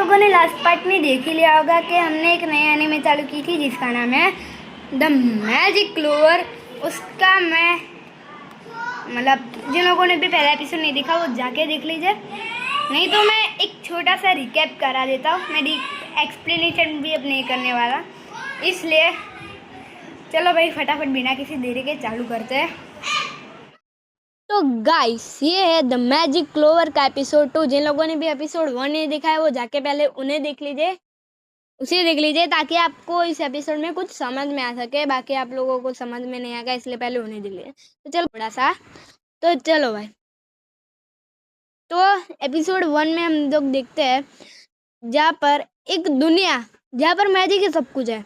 लोगों ने last part में देख ही लिया होगा कि हमने एक नई एनीमे चालू की थी जिसका नाम है द मैजिक क्लोवर। उसका मैं जिन लोगों ने भी पहला एपिसोड नहीं देखा वो जाके देख लीजिए, नहीं तो मैं एक छोटा सा रिकैप करा देता हूँ। मैं एक्सप्लेनेशन भी अब नहीं करने वाला, इसलिए चलो भाई फटाफट बिना किसी देरी के चालू करते हैं। तो गाइस, ये है द मैजिक क्लोवर का एपिसोड 2। जिन लोगों ने भी एपिसोड 1 नहीं देखा है वो जाके पहले उन्हें देख लीजिए, उसे देख लीजिए, ताकि आपको इस एपिसोड में कुछ समझ में आ सके। बाकी आप लोगों को समझ में नहीं आएगा, इसलिए पहले उन्हें देख लीजिए। तो चलो थोड़ा सा, तो चलो भाई, तो एपिसोड 1 में हम लोग देखते हैं जहाँ पर एक दुनिया, जहाँ पर मैजिक ही सब कुछ है,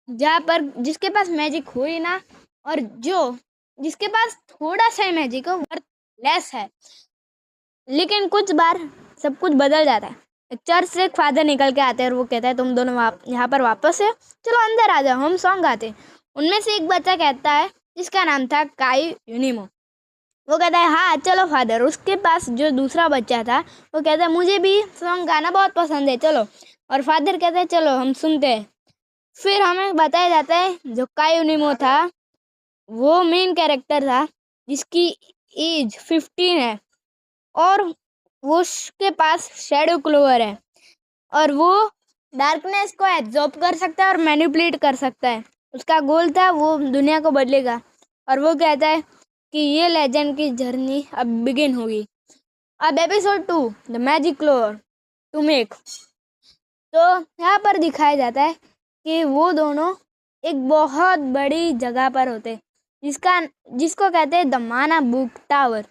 जहाँ पर जिसके पास मैजिक हो ही ना, और जिसके पास थोड़ा सा मैजिक हो लेस है। लेकिन कुछ बार सब कुछ बदल जाता है। एक चर्च से एक फादर निकल के आते हैं और वो कहता है तुम दोनों यहाँ पर वापस है, चलो अंदर आ जाओ, हम सॉन्ग गाते हैं। उनमें से एक बच्चा कहता है, जिसका नाम था काई यूनिमो, वो कहता है हाँ चलो फादर। उसके पास जो दूसरा बच्चा था वो कहता है मुझे भी सॉन्ग गाना बहुत पसंद है, चलो। और फादर कहता है चलो हम सुनते हैं। फिर हमें बताया जाता है जो काई यूनिमो था वो मेन कैरेक्टर था, जिसकी एज 15 है और वो उसके पास शैडो क्लोवर है और वो डार्कनेस को एब्जॉर्ब कर सकता है और मैनिपुलेट कर सकता है। उसका गोल था वो दुनिया को बदलेगा, और वो कहता है कि ये लेजेंड की जर्नी अब बिगिन होगी। अब episode 2 the magic clover to make, तो यहाँ पर दिखाया जाता है कि वो दोनों एक बहुत बड़ी जगह पर होते हैं जिसको कहते हैं द माना बुक टावर,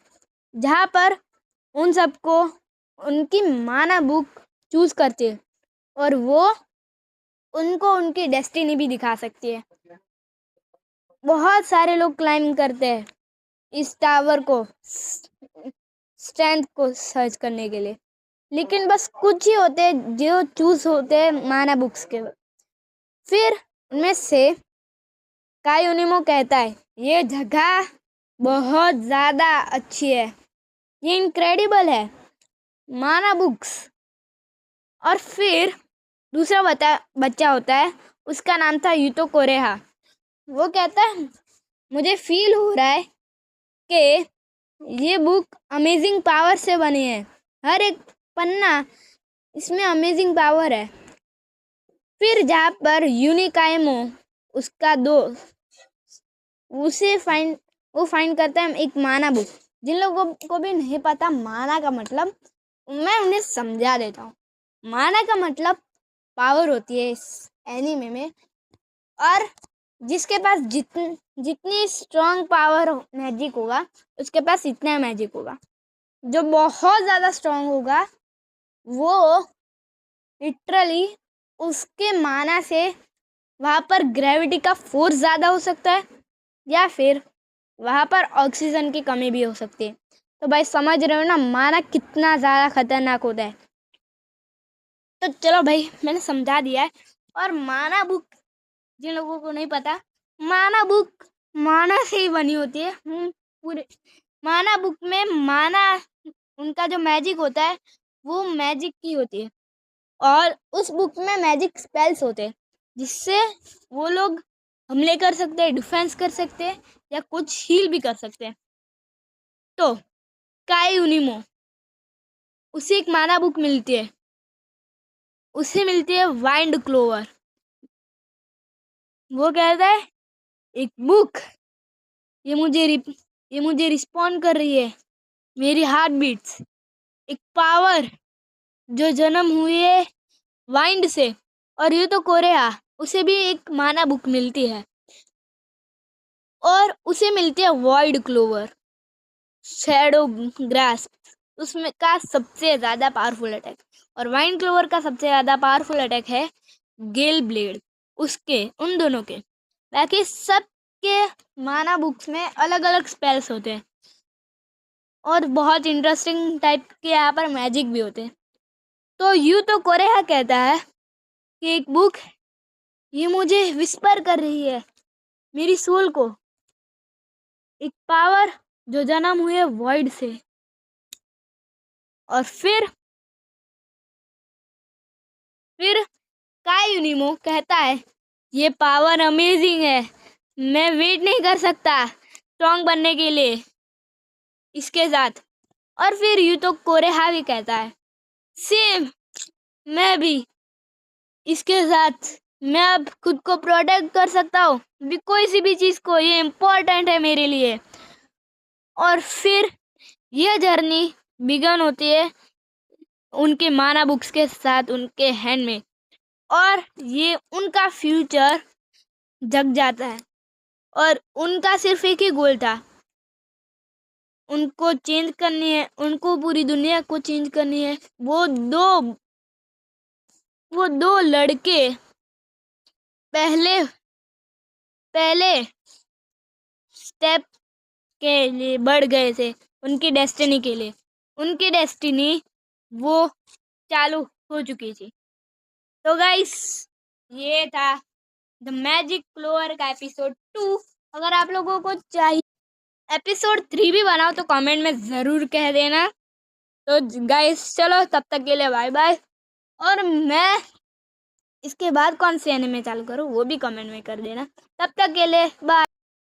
जहाँ पर उन सबको उनकी माना बुक चूज करती है और वो उनको उनकी डेस्टिनी भी दिखा सकती है। बहुत सारे लोग क्लाइम करते हैं इस टावर को स्ट्रेंथ को सर्च करने के लिए, लेकिन बस कुछ ही होते हैं जो चूज होते हैं माना बुक्स के। फिर उनमें से काई यूनिमो कहता है ये जगह बहुत ज़्यादा अच्छी है, ये इनक्रेडिबल है, माना बुक्स। और फिर दूसरा बच्चा होता है, उसका नाम था यूतो कोरेहा। वो कहता है मुझे फील हो रहा है कि ये बुक अमेजिंग पावर से बनी है, हर एक पन्ना इसमें अमेजिंग पावर है। फिर जहाँ पर यूनिकाइमो उसका दोस्त वो फाइंड करता है एक माना बुक। जिन लोगों को भी नहीं पता माना का मतलब, मैं उन्हें समझा देता हूँ। माना का मतलब पावर होती है इस एनीमे में, और जिसके पास जितनी स्ट्रॉन्ग पावर मैजिक होगा उसके पास इतना मैजिक होगा। जो बहुत ज़्यादा स्ट्रॉन्ग होगा वो लिटरली उसके माना से वहाँ पर ग्रेविटी का फोर्स ज़्यादा हो सकता है, या फिर वहाँ पर ऑक्सीजन की कमी भी हो सकती है। तो भाई समझ रहे हो ना माना कितना ज़्यादा खतरनाक होता है। तो चलो भाई मैंने समझा दिया है। और माना बुक, जिन लोगों को नहीं पता, माना बुक माना से ही बनी होती है। पूरे माना बुक में माना, उनका जो मैजिक होता है वो मैजिक की होती है, और उस बुक में मैजिक स्पेल्स होते हैं जिससे वो लोग हमले कर सकते हैं, डिफेंस कर सकते हैं, या कुछ हील भी कर सकते हैं। तो काई यूनिमो उसे एक माना बुक मिलती है, उसे मिलती है वाइंड क्लोवर। वो कहता है एक बुक, ये मुझे रिस्पॉन्ड कर रही है, मेरी हार्ट बीट्स। एक पावर जो जन्म हुई है वाइंड से। और ये तो कोरेहा, उसे भी एक माना बुक मिलती है और उसे मिलती है वॉइड क्लोवर, शैडो ग्रास्प, उसमें का सबसे ज़्यादा पावरफुल अटैक। और वाइन क्लोवर का सबसे ज़्यादा पावरफुल अटैक है गेल ब्लेड, उसके उन दोनों के। बाकी सबके माना बुक्स में अलग अलग स्पेल्स होते हैं और बहुत इंटरेस्टिंग टाइप के यहाँ पर मैजिक भी होते हैं। तो यूँ तो कोरेहा कहता है कि एक बुक ये मुझे विस्पर कर रही है, मेरी सोल को, एक पावर जो जन्म हुई है वॉइड से। और फिर फिर कायुनिमो कहता है ये पावर अमेजिंग है, मैं वेट नहीं कर सकता स्ट्रॉन्ग बनने के लिए इसके साथ। और फिर यूतो कोरेहा भी कहता है सेम, मैं भी इसके साथ, मैं अब खुद को प्रोटेक्ट कर सकता हूँ भी कोई सी भी चीज़ को, ये इम्पोर्टेंट है मेरे लिए। और फिर यह जर्नी बिगन होती है उनके माना बुक्स के साथ उनके हैंड में, और ये उनका फ्यूचर जग जाता है। और उनका सिर्फ एक ही गोल था, उनको चेंज करनी है, उनको पूरी दुनिया को चेंज करनी है। वो दो लड़के पहले पहले स्टेप के लिए बढ़ गए थे उनकी डेस्टिनी के लिए। उनकी डेस्टिनी वो चालू हो चुकी थी। तो गाइस, ये था द मैजिक क्लोवर का एपिसोड 2। अगर आप लोगों को चाहिए एपिसोड 3 भी बनाओ तो कमेंट में ज़रूर कह देना। तो गाइस चलो, तब तक के लिए बाय बाय। और मैं इसके बाद कौन से एनिमे चालू करूँ वो भी कमेंट में कर देना। तब तक के लिए बाय।